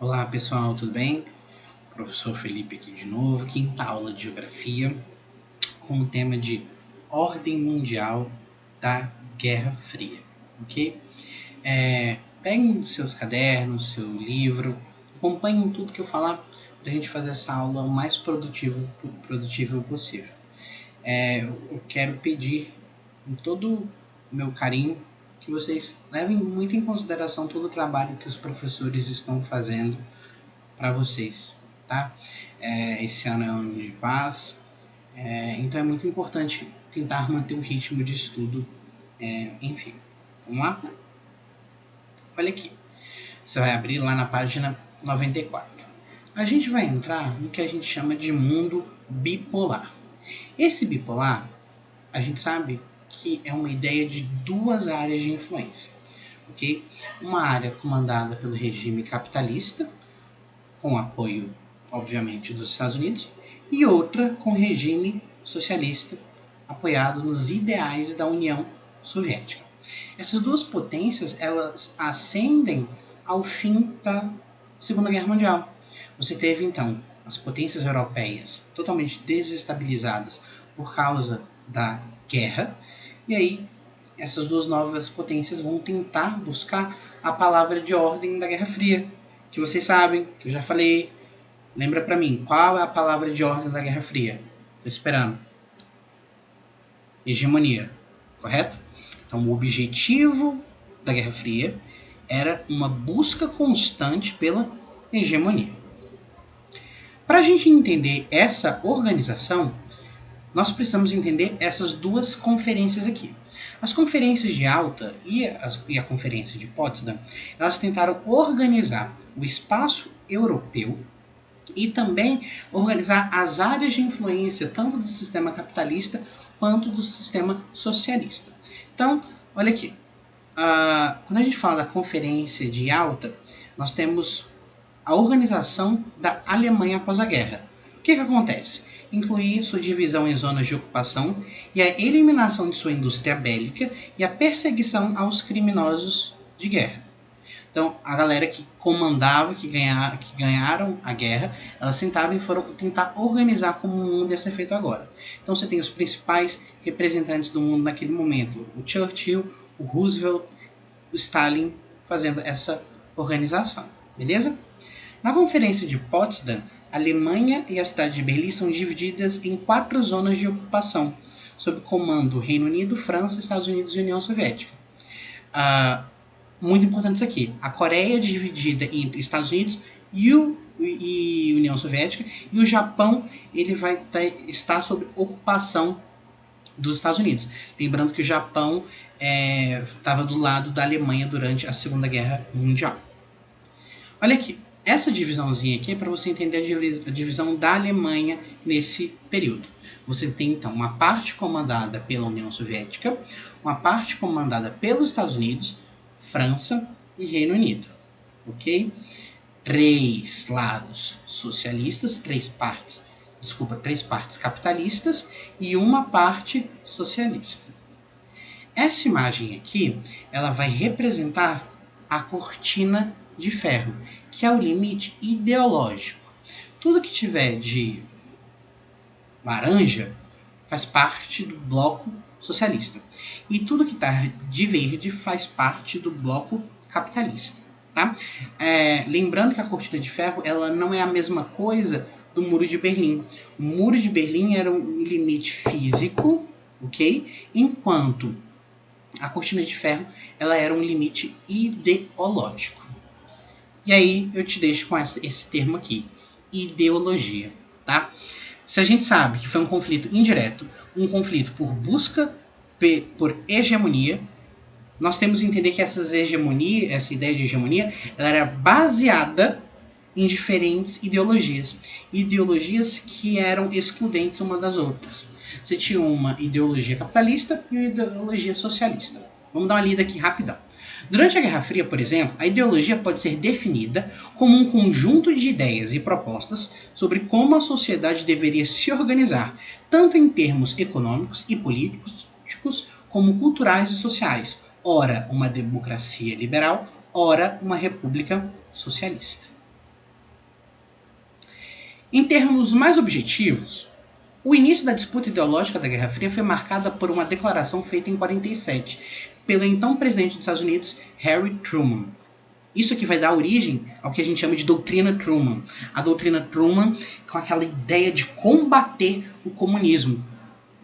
Olá pessoal, tudo bem? Professor Felipe aqui de novo, quinta aula de Geografia, com o tema de Ordem Mundial da Guerra Fria, ok? Peguem seus cadernos, seu livro, acompanhem tudo que eu falar para a gente fazer essa aula o mais produtivo possível. Eu quero pedir com todo o meu carinho que vocês levem muito em consideração todo o trabalho que os professores estão fazendo para vocês, tá? Esse ano é um ano de paz, então é muito importante tentar manter o ritmo de estudo, enfim. Vamos lá? Olha aqui, você vai abrir lá na página 94. A gente vai entrar no que a gente chama de mundo bipolar. Esse bipolar, a gente sabe que é uma ideia de duas áreas de influência, ok? Uma área comandada pelo regime capitalista, com apoio, obviamente, dos Estados Unidos, e outra com regime socialista, apoiado nos ideais da União Soviética. Essas duas potências, elas ascendem ao fim da Segunda Guerra Mundial. Você teve, então, as potências europeias totalmente desestabilizadas por causa da guerra, e aí essas duas novas potências vão tentar buscar a palavra de ordem da Guerra Fria, que vocês sabem, que eu já falei. Lembra pra mim, qual é a palavra de ordem da Guerra Fria? Tô esperando. Hegemonia, correto? Então, o objetivo da Guerra Fria era uma busca constante pela hegemonia. Para a gente entender essa organização, nós precisamos entender essas duas conferências aqui. As conferências de Alta e a conferência de Potsdam, elas tentaram organizar o espaço europeu e também organizar as áreas de influência tanto do sistema capitalista quanto do sistema socialista. Então, olha aqui, quando a gente fala da Conferência de Alta, nós temos a organização da Alemanha após a guerra. O que acontece? Incluir sua divisão em zonas de ocupação e a eliminação de sua indústria bélica e a perseguição aos criminosos de guerra. Então, a galera que comandava, que ganharam a guerra, elas sentavam e foram tentar organizar como o mundo ia ser feito agora. Então, você tem os principais representantes do mundo naquele momento: o Churchill, o Roosevelt, o Stalin, fazendo essa organização. Beleza? Na Conferência de Potsdam, a Alemanha e a cidade de Berlim são divididas em 4 zonas de ocupação, sob comando do Reino Unido, França, Estados Unidos e União Soviética. Muito importante isso aqui. A Coreia é dividida entre Estados Unidos e União Soviética, e o Japão ele vai estar sob ocupação dos Estados Unidos. Lembrando que o Japão estava do lado da Alemanha durante a Segunda Guerra Mundial. Olha aqui, essa divisãozinha aqui é para você entender a divisão da Alemanha nesse período. Você tem então uma parte comandada pela União Soviética, uma parte comandada pelos Estados Unidos, França e Reino Unido, ok? 3 lados socialistas, 3 partes capitalistas e uma parte socialista. Essa imagem aqui, ela vai representar a cortina de ferro, que é o limite ideológico. Tudo que tiver de laranja faz parte do bloco socialista. E tudo que está de verde faz parte do bloco capitalista. Tá? Lembrando que a cortina de ferro ela não é a mesma coisa do Muro de Berlim. O Muro de Berlim era um limite físico, ok? Enquanto a cortina de ferro ela era um limite ideológico. E aí eu te deixo com esse termo aqui, ideologia. Tá? Se a gente sabe que foi um conflito indireto, um conflito por busca por hegemonia, nós temos que entender que essa ideia de hegemonia, ela era baseada em diferentes ideologias. Ideologias que eram excludentes uma das outras. Você tinha uma ideologia capitalista e uma ideologia socialista. Vamos dar uma lida aqui rapidão. Durante a Guerra Fria, por exemplo, a ideologia pode ser definida como um conjunto de ideias e propostas sobre como a sociedade deveria se organizar, tanto em termos econômicos e políticos, como culturais e sociais, ora uma democracia liberal, ora uma república socialista. Em termos mais objetivos, o início da disputa ideológica da Guerra Fria foi marcada por uma declaração feita em 47 pelo então presidente dos Estados Unidos, Harry Truman. Isso que vai dar origem ao que a gente chama de doutrina Truman. A doutrina Truman com aquela ideia de combater o comunismo.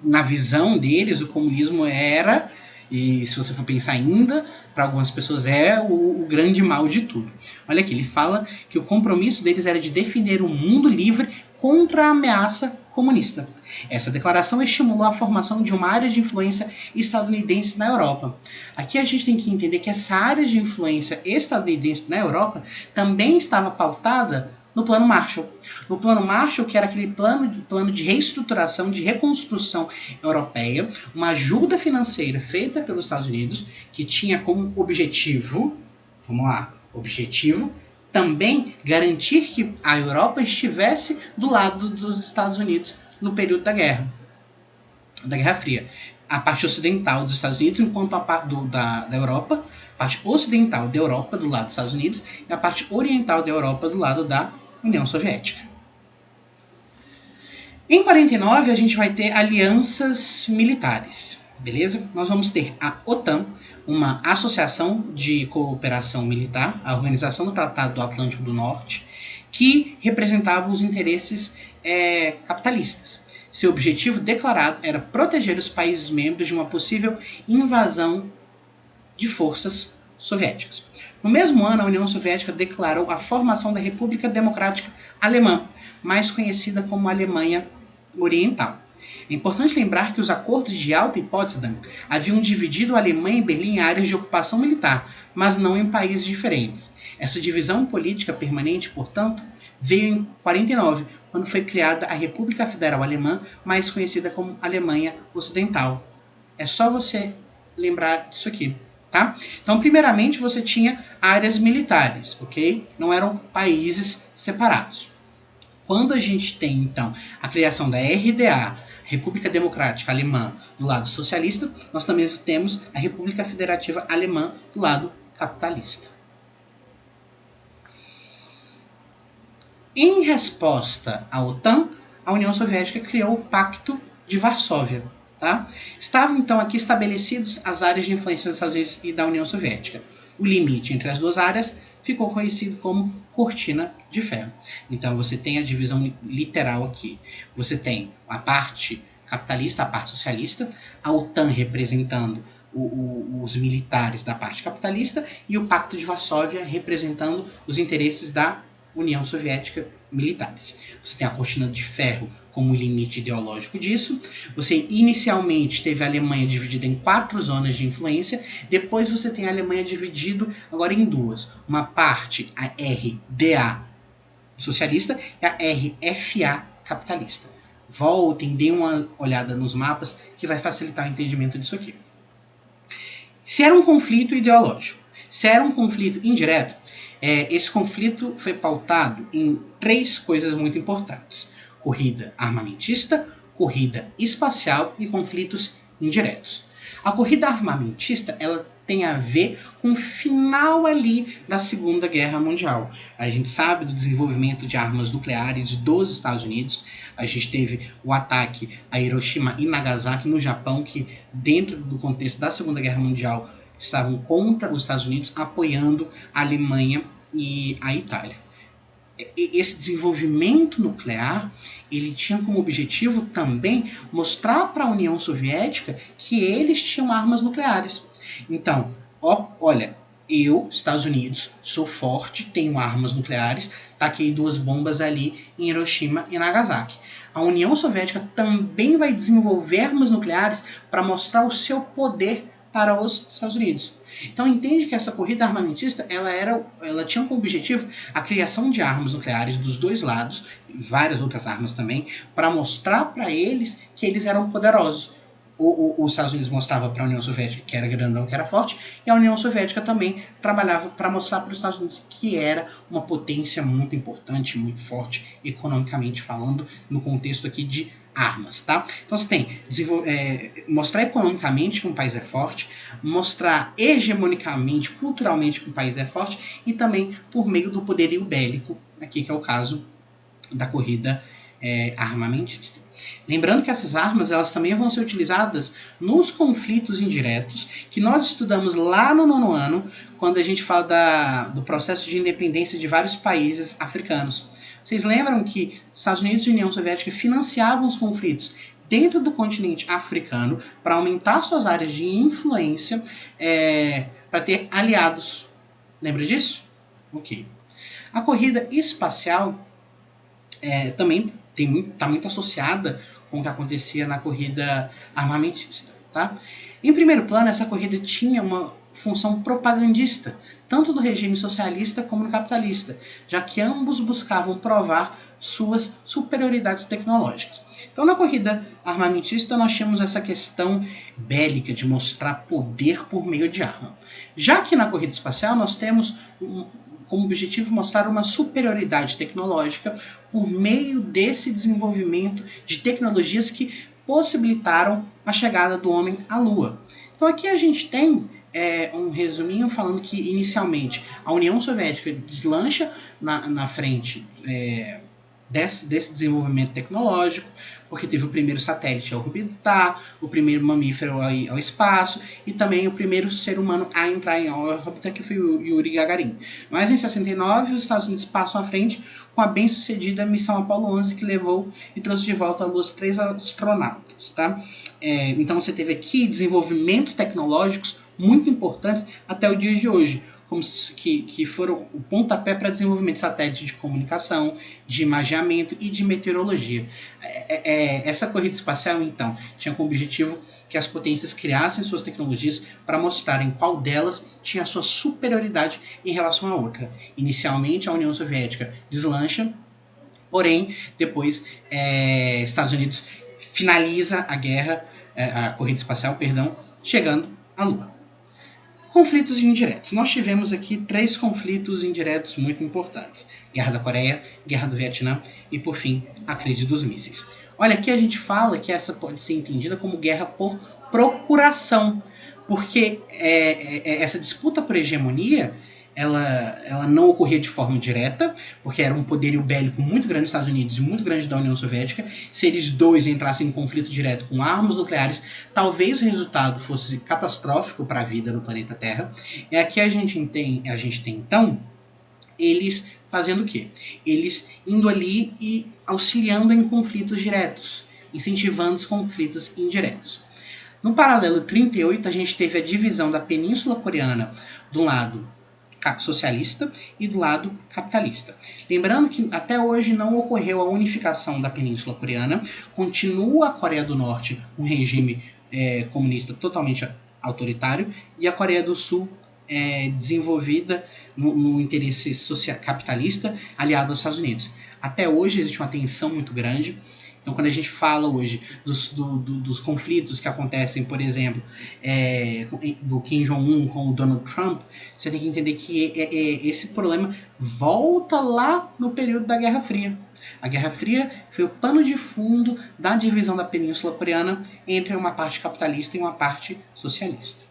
Na visão deles, o comunismo era, e se você for pensar ainda, para algumas pessoas é o grande mal de tudo. Olha aqui, ele fala que o compromisso deles era de defender um mundo livre contra a ameaça comunista. Essa declaração estimulou a formação de uma área de influência estadunidense na Europa. Aqui a gente tem que entender que essa área de influência estadunidense na Europa também estava pautada no Plano Marshall. No Plano Marshall, que era aquele plano de reestruturação, de reconstrução europeia, uma ajuda financeira feita pelos Estados Unidos, que tinha como objetivo, também garantir que a Europa estivesse do lado dos Estados Unidos no período da Guerra Fria. A parte ocidental dos Estados Unidos, enquanto a parte da Europa, a parte ocidental da Europa do lado dos Estados Unidos e a parte oriental da Europa do lado da União Soviética. Em 49 a gente vai ter alianças militares, beleza? Nós vamos ter a OTAN, uma associação de cooperação militar, a Organização do Tratado do Atlântico do Norte, que representava os interesses capitalistas. Seu objetivo declarado era proteger os países membros de uma possível invasão de forças soviéticas. No mesmo ano, a União Soviética declarou a formação da República Democrática Alemã, mais conhecida como Alemanha Oriental. É importante lembrar que os acordos de Yalta e Potsdam haviam dividido a Alemanha e Berlim em áreas de ocupação militar, mas não em países diferentes. Essa divisão política permanente, portanto, veio em 49, quando foi criada a República Federal Alemã, mais conhecida como Alemanha Ocidental. É só você lembrar disso aqui. Tá? Então, primeiramente, você tinha áreas militares, ok? Não eram países separados. Quando a gente tem, então, a criação da RDA, República Democrática Alemã, do lado socialista, nós também temos a República Federativa Alemã do lado capitalista. Em resposta à OTAN, a União Soviética criou o Pacto de Varsóvia. Tá? Estavam então aqui estabelecidos as áreas de influência dos Estados Unidos e da União Soviética. O limite entre as duas áreas ficou conhecido como Cortina de Ferro. Então você tem a divisão literal aqui. Você tem a parte capitalista, a parte socialista, a OTAN representando os militares da parte capitalista e o Pacto de Varsóvia representando os interesses da União Soviética militares. Você tem a Cortina de Ferro como limite ideológico disso. Você inicialmente teve a Alemanha dividida em 4 zonas de influência, depois você tem a Alemanha dividido agora em 2. Uma parte, a RDA socialista, e a RFA capitalista. Voltem, deem uma olhada nos mapas que vai facilitar o entendimento disso aqui. Se era um conflito ideológico, se era um conflito indireto, esse conflito foi pautado em 3 coisas muito importantes: corrida armamentista, corrida espacial e conflitos indiretos. A corrida armamentista ela tem a ver com o final ali da Segunda Guerra Mundial. A gente sabe do desenvolvimento de armas nucleares dos Estados Unidos. A gente teve o ataque a Hiroshima e Nagasaki no Japão, que dentro do contexto da Segunda Guerra Mundial estavam contra os Estados Unidos, apoiando a Alemanha e a Itália. Esse desenvolvimento nuclear, ele tinha como objetivo também mostrar para a União Soviética que eles tinham armas nucleares. Então, olha, eu, Estados Unidos, sou forte, tenho armas nucleares, taquei 2 bombas ali em Hiroshima e Nagasaki. A União Soviética também vai desenvolver armas nucleares para mostrar o seu poder para os Estados Unidos. Então entende que essa corrida armamentista ela tinha como objetivo a criação de armas nucleares dos 2 lados, várias outras armas também, para mostrar para eles que eles eram poderosos. Os Estados Unidos mostrava para a União Soviética que era grandão, que era forte, e a União Soviética também trabalhava para mostrar para os Estados Unidos que era uma potência muito importante, muito forte, economicamente falando, no contexto aqui de armas, tá? Então você tem mostrar economicamente que um país é forte, mostrar hegemonicamente, culturalmente que um país é forte, e também por meio do poderio bélico, aqui que é o caso da corrida armamentista. Lembrando que essas armas elas também vão ser utilizadas nos conflitos indiretos que nós estudamos lá no 9º ano, quando a gente fala do processo de independência de vários países africanos. Vocês lembram que Estados Unidos e União Soviética financiavam os conflitos dentro do continente africano para aumentar suas áreas de influência, para ter aliados. Lembra disso? Ok. A corrida espacial também está muito associada com o que acontecia na corrida armamentista. Tá? Em primeiro plano, essa corrida tinha uma função propagandista, tanto do regime socialista como no capitalista, já que ambos buscavam provar suas superioridades tecnológicas. Então, na corrida armamentista, nós tínhamos essa questão bélica de mostrar poder por meio de arma. Já que na corrida espacial, nós temos como objetivo mostrar uma superioridade tecnológica por meio desse desenvolvimento de tecnologias que possibilitaram a chegada do homem à Lua. Então aqui a gente tem um resuminho falando que inicialmente a União Soviética deslancha na frente desse desenvolvimento tecnológico, porque teve o primeiro satélite a orbitar, o primeiro mamífero a ir ao espaço e também o primeiro ser humano a entrar em órbita, que foi o Yuri Gagarin. Mas em 69 os Estados Unidos passam à frente com a bem-sucedida missão Apollo 11, que levou e trouxe de volta à Lua 3 astronautas. Tá? Então você teve aqui desenvolvimentos tecnológicos muito importantes até o dia de hoje, como que foram o pontapé para desenvolvimento de satélites de comunicação, de imageamento e de meteorologia. Essa corrida espacial, então, tinha como objetivo que as potências criassem suas tecnologias para mostrarem qual delas tinha a sua superioridade em relação à outra. Inicialmente, a União Soviética deslancha, porém, depois, Estados Unidos finaliza a corrida espacial, chegando à Lua. Conflitos indiretos. Nós tivemos aqui 3 conflitos indiretos muito importantes. Guerra da Coreia, Guerra do Vietnã e, por fim, a crise dos mísseis. Olha, aqui a gente fala que essa pode ser entendida como guerra por procuração, porque essa disputa por hegemonia ela não ocorria de forma direta, porque era um poderio bélico muito grande dos Estados Unidos e muito grande da União Soviética. Se eles dois entrassem em conflito direto com armas nucleares, talvez o resultado fosse catastrófico para a vida no planeta Terra. E aqui a gente tem então eles fazendo o quê? Eles indo ali e auxiliando em conflitos diretos, incentivando os conflitos indiretos. No paralelo 38, a gente teve a divisão da Península Coreana do lado socialista e do lado capitalista. Lembrando que até hoje não ocorreu a unificação da Península Coreana, continua a Coreia do Norte um regime comunista totalmente autoritário e a Coreia do Sul desenvolvida no interesse capitalista aliado aos Estados Unidos. Até hoje existe uma tensão muito grande. Então, quando a gente fala hoje dos conflitos que acontecem, por exemplo, do Kim Jong-un com o Donald Trump, você tem que entender que esse problema volta lá no período da Guerra Fria. A Guerra Fria foi o pano de fundo da divisão da Península Coreana entre uma parte capitalista e uma parte socialista.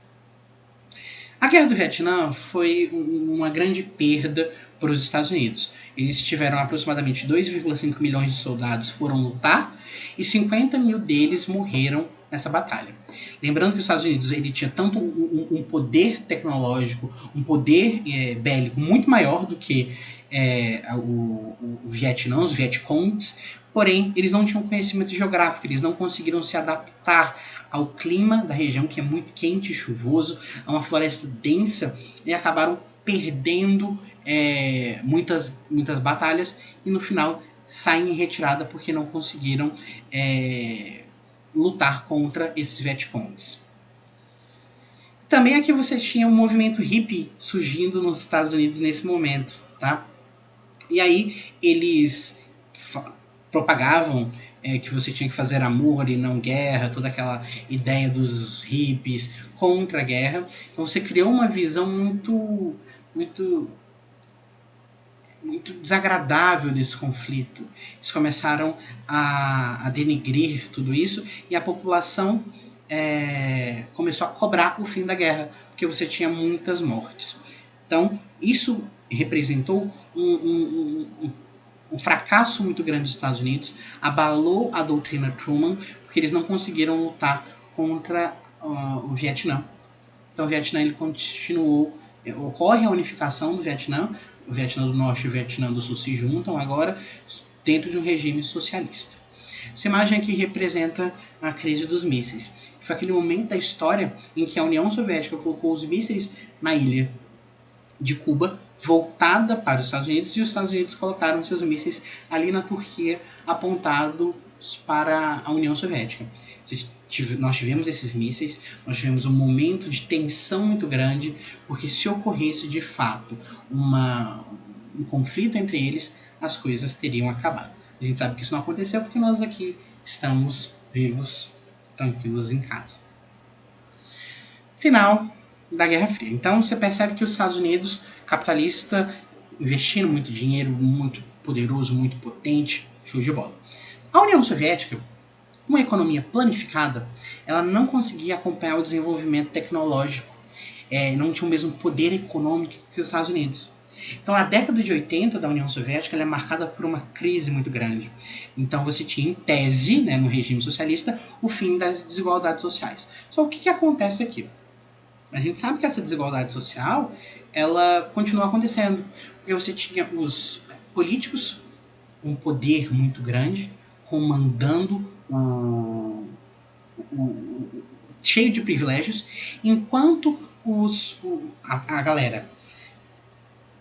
A Guerra do Vietnã foi uma grande perda para os Estados Unidos. Eles tiveram aproximadamente 2,5 milhões de soldados foram lutar e 50 mil deles morreram nessa batalha. Lembrando que os Estados Unidos ele tinha tanto um poder tecnológico, um poder bélico muito maior do que o Vietnã, os Vietcongs, porém eles não tinham conhecimento geográfico, eles não conseguiram se adaptar ao clima da região, que é muito quente e chuvoso, a uma floresta densa, e acabaram perdendo muitas batalhas e no final saem em retirada porque não conseguiram lutar contra esses Vietcongs. Também aqui você tinha um movimento hippie surgindo nos Estados Unidos nesse momento, tá? E aí eles propagavam que você tinha que fazer amor e não guerra, toda aquela ideia dos hippies contra a guerra. Então você criou uma visão muito desagradável desse conflito. Eles começaram a denegrir tudo isso e a população começou a cobrar o fim da guerra, porque você tinha muitas mortes. Então, isso representou um fracasso muito grande dos Estados Unidos, abalou a doutrina Truman, porque eles não conseguiram lutar contra o Vietnã. Então o Vietnã ele continuou, ocorre a unificação do Vietnã, o Vietnã do Norte e o Vietnã do Sul se juntam agora dentro de um regime socialista. Essa imagem aqui representa a crise dos mísseis. Foi aquele momento da história em que a União Soviética colocou os mísseis na ilha de Cuba, voltada para os Estados Unidos, e os Estados Unidos colocaram seus mísseis ali na Turquia, apontados para a União Soviética. Nós tivemos esses mísseis, nós tivemos um momento de tensão muito grande, porque se ocorresse de fato um conflito entre eles, as coisas teriam acabado. A gente sabe que isso não aconteceu porque nós aqui estamos vivos, tranquilos em casa. Final da Guerra Fria. Então você percebe que os Estados Unidos, capitalista, investindo muito dinheiro, muito poderoso, muito potente, show de bola. A União Soviética, uma economia planificada, ela não conseguia acompanhar o desenvolvimento tecnológico, não tinha o mesmo poder econômico que os Estados Unidos. Então a década de 80 da União Soviética ela é marcada por uma crise muito grande. Então você tinha em tese, né, no regime socialista, o fim das desigualdades sociais. Só o que acontece aqui? A gente sabe que essa desigualdade social ela continua acontecendo, porque você tinha os políticos, um poder muito grande, comandando cheio de privilégios, enquanto a galera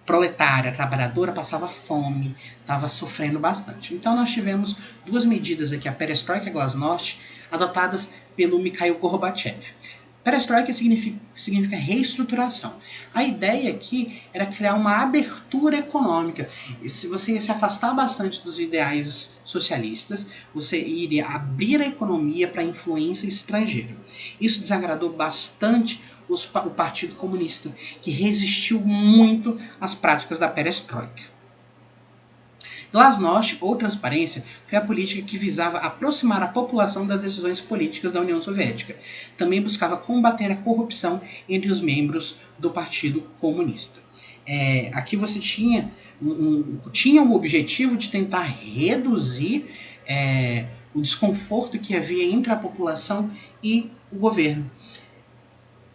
proletária, trabalhadora, passava fome, estava sofrendo bastante. Então nós tivemos duas medidas aqui, a Perestroika e a Glasnost, adotadas pelo Mikhail Gorbachev. Perestroika significa reestruturação. A ideia aqui era criar uma abertura econômica. E se você se afastar bastante dos ideais socialistas, você iria abrir a economia para a influência estrangeira. Isso desagradou bastante o Partido Comunista, que resistiu muito às práticas da Perestroika. Glasnost, ou transparência, foi a política que visava aproximar a população das decisões políticas da União Soviética. Também buscava combater a corrupção entre os membros do Partido Comunista. Aqui você tinha o objetivo de tentar reduzir o desconforto que havia entre a população e o governo.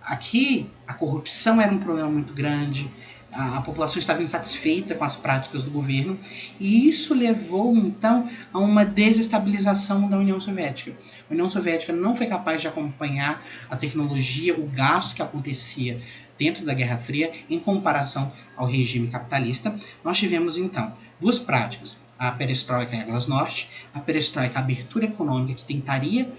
Aqui, a corrupção era um problema muito grande, a população estava insatisfeita com as práticas do governo, e isso levou, então, a uma desestabilização da União Soviética. A União Soviética não foi capaz de acompanhar a tecnologia, o gasto que acontecia dentro da Guerra Fria em comparação ao regime capitalista. Nós tivemos, então, duas práticas, a Perestroika e a Glasnost. A Perestroika, a abertura econômica que tentaria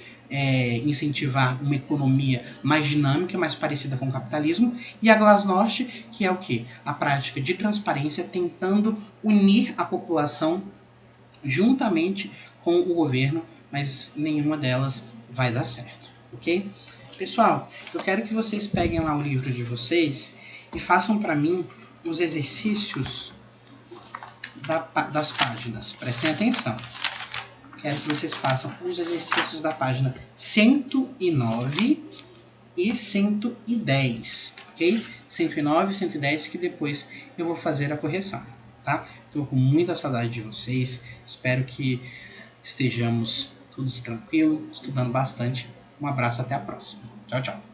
incentivar uma economia mais dinâmica, mais parecida com o capitalismo, e a Glasnost, que é o quê? A prática de transparência, tentando unir a população juntamente com o governo, mas nenhuma delas vai dar certo, ok? Pessoal, eu quero que vocês peguem lá o livro de vocês e façam para mim os exercícios das páginas. Prestem atenção. Quero que vocês façam os exercícios da página 109 e 110, ok? 109 e 110, que depois eu vou fazer a correção, tá? Estou com muita saudade de vocês, espero que estejamos todos tranquilos, estudando bastante. Um abraço, até a próxima. Tchau, tchau.